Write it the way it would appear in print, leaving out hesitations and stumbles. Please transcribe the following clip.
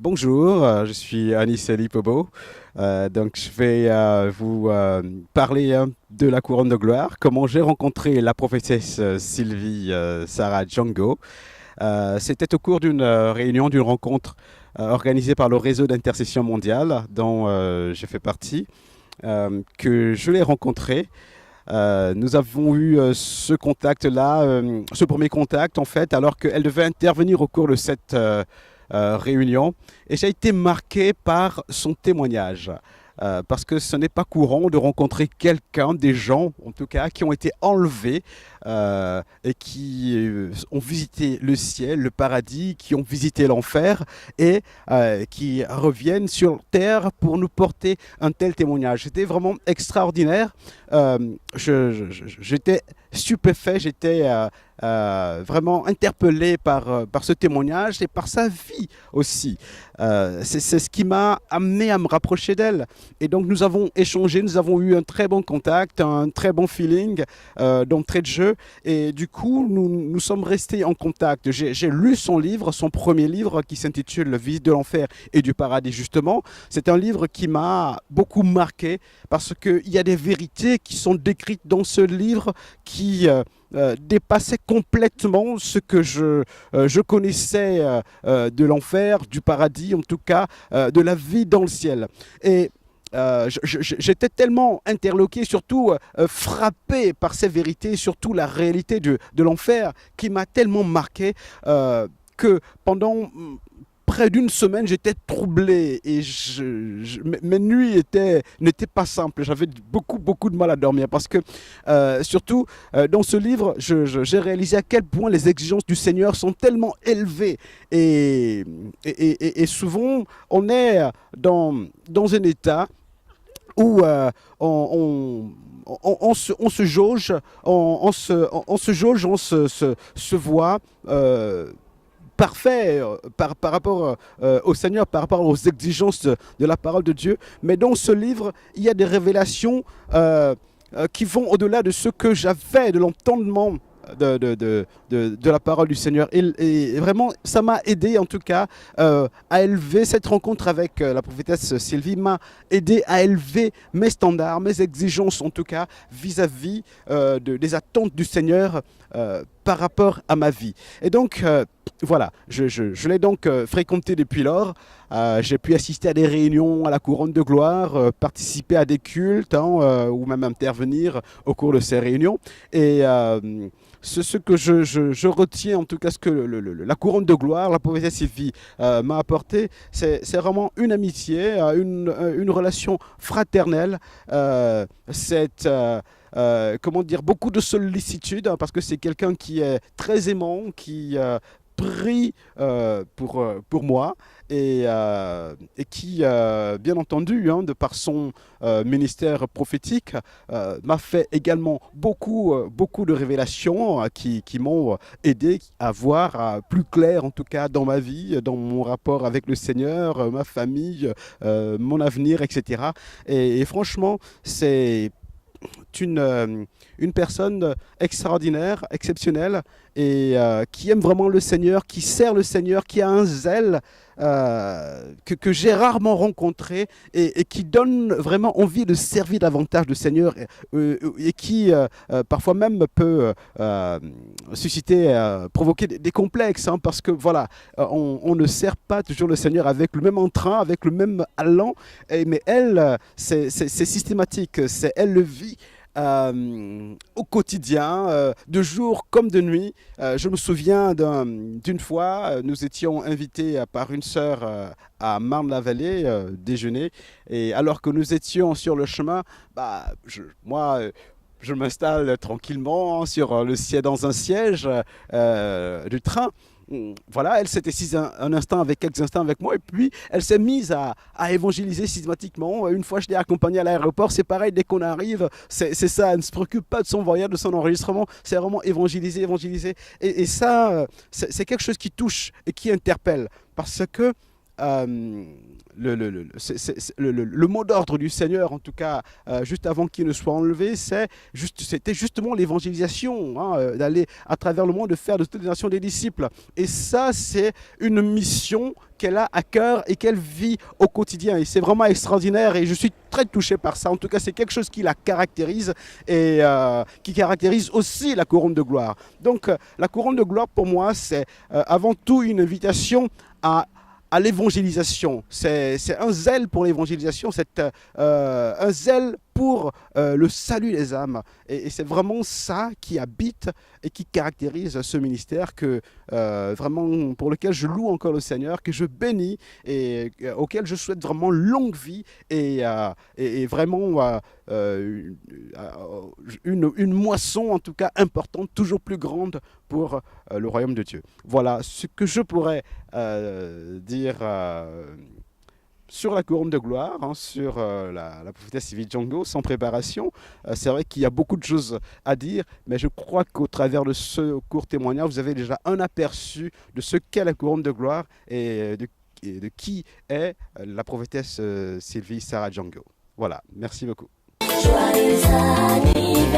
Bonjour, je suis Aniseli Pobo. Donc, je vais vous parler de la couronne de gloire, comment j'ai rencontré la prophétesse Sylvie Sarah Django. C'était au cours d'une réunion, d'une rencontre organisée par le réseau d'intercession mondiale dont je fais partie, que je l'ai rencontrée. Nous avons eu ce contact-là, ce premier contact en fait, alors qu'elle devait intervenir au cours de cette réunion. Et j'ai été marqué par son témoignage. Parce que ce n'est pas courant de rencontrer quelqu'un, des gens en tout cas, qui ont été enlevés et qui ont visité le ciel, le paradis, qui ont visité l'enfer et qui reviennent sur terre pour nous porter un tel témoignage. C'était vraiment extraordinaire. J'étais stupéfait, j'étais vraiment interpellé par ce témoignage et par sa vie aussi. C'est ce qui m'a amené à me rapprocher d'elle. Et donc nous avons échangé, nous avons eu un très bon contact, un très bon feeling d'entrée de jeu. Et du coup, nous sommes restés en contact. J'ai lu son livre, son premier livre qui s'intitule Le Visite de l'enfer et du paradis justement. C'est un livre qui m'a beaucoup marqué parce qu'il y a des vérités qui sont décrites dans ce livre qui dépassaient complètement ce que je connaissais de l'enfer, du paradis, en tout cas de la vie dans le ciel. Et j'étais tellement interloqué, surtout frappé par ces vérités, surtout la réalité de l'enfer qui m'a tellement marqué que pendant près d'une semaine, j'étais troublé et mes nuits n'étaient pas simples. J'avais beaucoup de mal à dormir parce que, surtout, dans ce livre, j'ai réalisé à quel point les exigences du Seigneur sont tellement élevées. Et souvent, on est dans un état où on se jauge, on se jauge, on se voit parfait par rapport au Seigneur, par rapport aux exigences de la parole de Dieu. Mais dans ce livre, il y a des révélations qui vont au-delà de ce que j'avais, de l'entendement de la parole du Seigneur. Et vraiment, ça m'a aidé en tout cas à élever cette rencontre avec la prophétesse Sylvie, m'a aidé à élever mes standards, mes exigences en tout cas vis-à-vis des attentes du Seigneur par rapport à ma vie. Et donc, voilà, je l'ai donc fréquenté depuis lors. J'ai pu assister à des réunions à la couronne de gloire, participer à des cultes ou même intervenir au cours de ces réunions. Et ce que je retiens, en tout cas, ce que la couronne de gloire, la prophétesse Sylvie m'a apporté, c'est vraiment une amitié, une relation fraternelle. Comment dire, beaucoup de sollicitude, hein, parce que c'est quelqu'un qui est très aimant, qui prie pour moi et qui, bien entendu, hein, de par son ministère prophétique, m'a fait également beaucoup de révélations qui m'ont aidé à voir plus clair, en tout cas, dans ma vie, dans mon rapport avec le Seigneur, ma famille, mon avenir, etc. Et franchement, c'est une personne extraordinaire, exceptionnelle et qui aime vraiment le Seigneur, qui sert le Seigneur, qui a un zèle que j'ai rarement rencontré et qui donne vraiment envie de servir davantage le Seigneur et qui parfois même peut susciter, provoquer des complexes, hein, parce que voilà, on ne sert pas toujours le Seigneur avec le même entrain, avec le même allant, mais elle, c'est systématique, elle le vit au quotidien, de jour comme de nuit. Je me souviens d'une fois, nous étions invités par une sœur à Marne-la-Vallée déjeuner, et alors que nous étions sur le chemin, moi, je m'installe tranquillement sur dans un siège du train. Voilà, elle s'est assise quelques instants avec moi, et puis elle s'est mise à évangéliser systématiquement. Une fois, je l'ai accompagnée à l'aéroport, c'est pareil, dès qu'on arrive, c'est ça, elle ne se préoccupe pas de son voyage, de son enregistrement, c'est vraiment évangéliser. Et ça, c'est quelque chose qui touche et qui interpelle, parce que euh, le mot d'ordre du Seigneur, en tout cas, juste avant qu'il ne soit enlevé, c'était justement l'évangélisation, hein, d'aller à travers le monde, de faire de toutes les nations des disciples. Et ça, c'est une mission qu'elle a à cœur et qu'elle vit au quotidien. Et c'est vraiment extraordinaire et je suis très touché par ça. En tout cas, c'est quelque chose qui la caractérise et qui caractérise aussi la couronne de gloire. Donc, la couronne de gloire, pour moi, c'est avant tout une invitation à l'évangélisation. C'est un zèle pour l'évangélisation, c'est un zèle pour le salut des âmes. Et c'est vraiment ça qui habite et qui caractérise ce ministère vraiment pour lequel je loue encore le Seigneur, que je bénis et auquel je souhaite vraiment longue vie et vraiment une moisson en tout cas importante, toujours plus grande pour le royaume de Dieu. Voilà ce que je pourrais dire sur la couronne de gloire, hein, sur la prophétesse Sylvie Django, sans préparation. C'est vrai qu'il y a beaucoup de choses à dire, mais je crois qu'au travers de ce court témoignage, vous avez déjà un aperçu de ce qu'est la couronne de gloire et de qui est la prophétesse Sylvie Sarah Django. Voilà, merci beaucoup. Joyeux anniversaire.